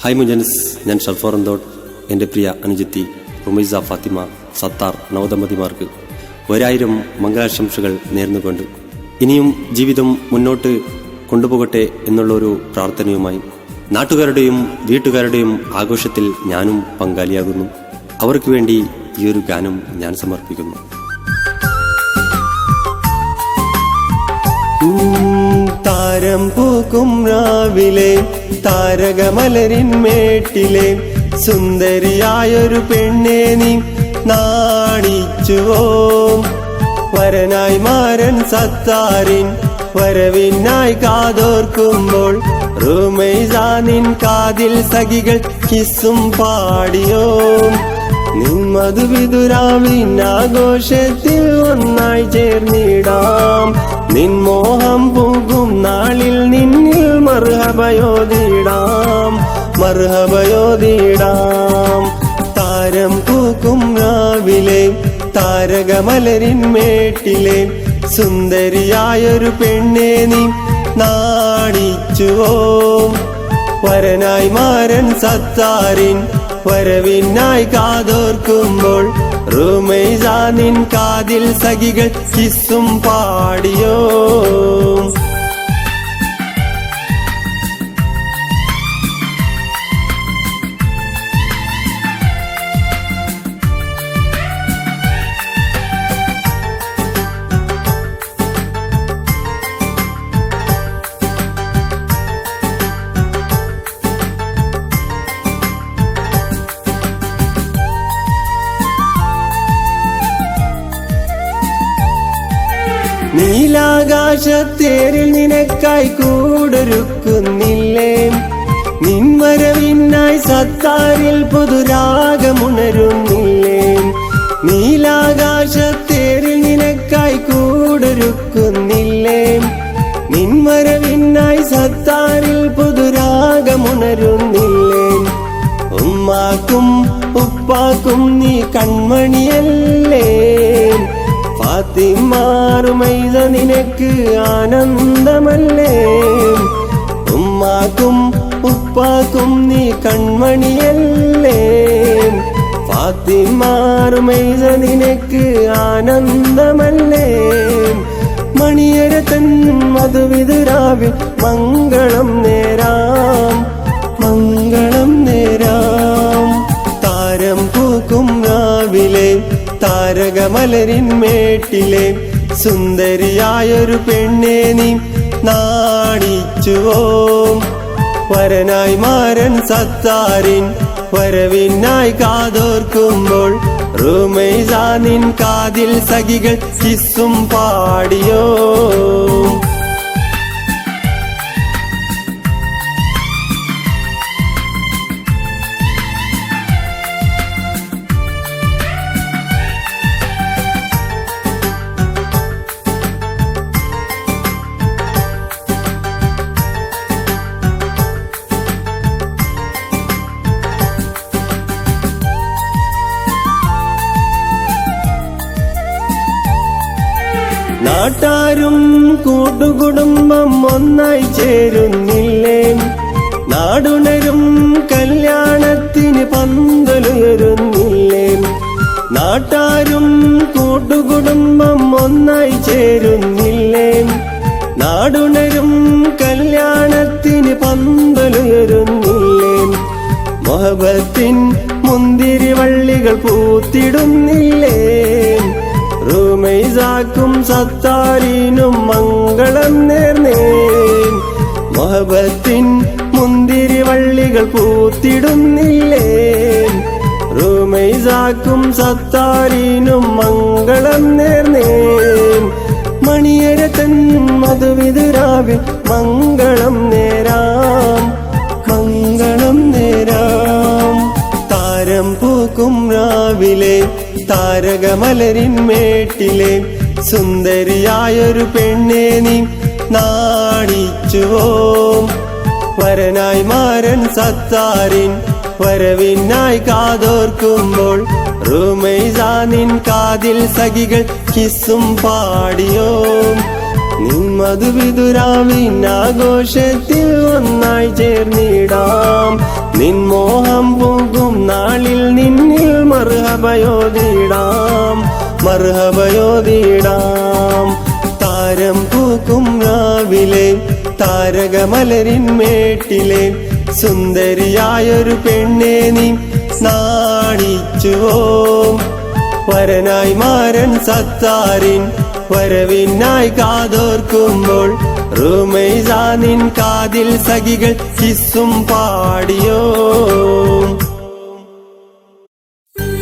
Hi മുജൻസ്, ഞാൻ ഷർഫോറന്തോട്. എൻ്റെ പ്രിയ അനുജത്തി റുമൈസ ഫാത്തിമ സത്താർ നവദമ്പതിമാർക്ക് 1000 മംഗളാശംസകൾ നേർന്നുകൊണ്ട് ഇനിയും ജീവിതം മുന്നോട്ട് കൊണ്ടുപോകട്ടെ എന്നുള്ളൊരു പ്രാർത്ഥനയുമായി നാട്ടുകാരുടെയും വീട്ടുകാരുടെയും ആഘോഷത്തിൽ ഞാനും പങ്കാളിയാകുന്നു. അവർക്ക് വേണ്ടി ഈ ഒരു ഗാനം ഞാൻ സമർപ്പിക്കുന്നു. താരം പൂക്കും രാവിലെ താരകമലരിന്മേട്ടിലെ സുന്ദരിയായൊരു പെണ്ണെ നീ നാണിച്ചുവോ? വരനായി മാരൻ സത്താറിൻ വരവിനായി കാതോർക്കുമ്പോൾ റുമൈസ നിൻ കാതിൽ സഖികൾ കിസ്സും പാടിയോ? നിന്മധുവിതുരാവിനാഘോഷത്തിൽ ഒന്നായി ചേർന്നിടാം. നിൻ മോഹം പൂകും നാളിൽ നിന്നിൽ മർഹബയോദിടാം, മർഹബയോദിടാം. താരം പൂക്കും രാവിലെ താരകമലരിന്മേട്ടിലെ സുന്ദരിയായൊരു പെണ്ണെ നീ നാണിച്ചുവോ? വരനായി മാരൻ സത്താറിൻ വരവിനായി കാതോർക്കുമ്പോൾ റുമൈസ നിൻ കാതിൽ സഖികൾ കിസ്സും പാടിയോ? നീലാകാശത്തേരിൽ നിനക്കായി കൂടൊരുക്കുന്നില്ലേ? നിൻവരവിനായി സത്താറിൽ പുതുരാഗമുണരുന്നില്ലേ? നീലാകാശത്തേരിൽ നിനക്കായി കൂടൊരുക്കുന്നില്ലേ? നിൻവരവിനായി സത്താറിൽ പുതുരാഗമുണരുന്നില്ലേ? ഉമ്മാക്കും ഉപ്പാക്കും നീ കൺമണിയല്ലേ? ഫാത്തിമ റുമൈസ നിനക്ക് ആനന്ദമല്ലേ? ഉമ്മാക്കും ഉപ്പാക്കും നീ കൺമണിയല്ലേ? ഫാത്തിമ റുമൈസ നിനക്ക് ആനന്ദമല്ലേ? മണിയര തൻ മധുവിതുരാവിൽ മംഗളം നേരാം, മംഗളം നേരാം. താരം പൂക്കും രാവിലെ താരകമലരിന്മേട്ടിലെ സുന്ദരിയായൊരു പെണ്ണെ നീ നാണിച്ചുവോ? വരനായി മാരൻ സത്താറിൻ വരവിനായി കാതോർക്കുമ്പോൾ റുമൈസ നിൻ കാതിൽ സഖികൾ കിസ്സും പാടിയോ? നാട്ടാരും കൂട്ടുകുടുംബം ഒന്നായി ചേരുന്നില്ലേ? നാടുണരും കല്യാണത്തിന് പന്തലുയരുന്നില്ലേ? നാട്ടാരും കൂട്ടുകുടുംബം ഒന്നായി ചേരുന്നില്ലേ? നാടുണരും കല്യാണത്തിന് പന്തലുയരുന്നില്ലേ? മുഹബത്തിൻ മുന്തിരിവള്ളികൾ പൂത്തിടുന്നില്ലേ? റുമൈസാക്കും സത്താറിനും മംഗളം നേർന്നേ. മുഹബത്തിൻ മുന്തിരിവള്ളികൾ പൂത്തിടുന്നില്ലേ? റുമൈസാക്കും സത്താറിനും മംഗളം നേർന്നേ. മണിയര തൻ മധുവിതുരാവിൽ മംഗളം നേരാം, മംഗളം നേരാം. താരം പൂക്കും രാവിലെ താരകമലരിന്മേട്ടിലെ സുന്ദരിയായൊരു പെണ്ണെ നീ നാണിച്ചുവോ? വരനായി മാരൻ സത്താറിൻ വരവിനായി കാതോർക്കുമ്പോൾ റുമൈസ നിൻ കാതിൽ സഖികൾ കിസ്സും പാടിയോ? നിൻ മധുവിതുരാവിനാഘോഷത്തിൽ ഒന്നായി ചേർന്നിടാം. നിൻമോഹം പോകും നാളിൽ നിന്നിൽ മർഹബയോദിടാം മർഹബയോദിടാം. താരം പൂക്കും രാവിലെ താരകമലരിൻ മേട്ടിലെ സുന്ദരിയായൊരു പെണ്ണെ നീ നാണിച്ചുവോ? വരനായി മാരൻ സത്താറിൻ വരവിനായി കാതോർക്കുമ്പോൾ റുമൈസ നിൻ കാതിൽ സഖികൾ കിസ്സും പാടിയോ?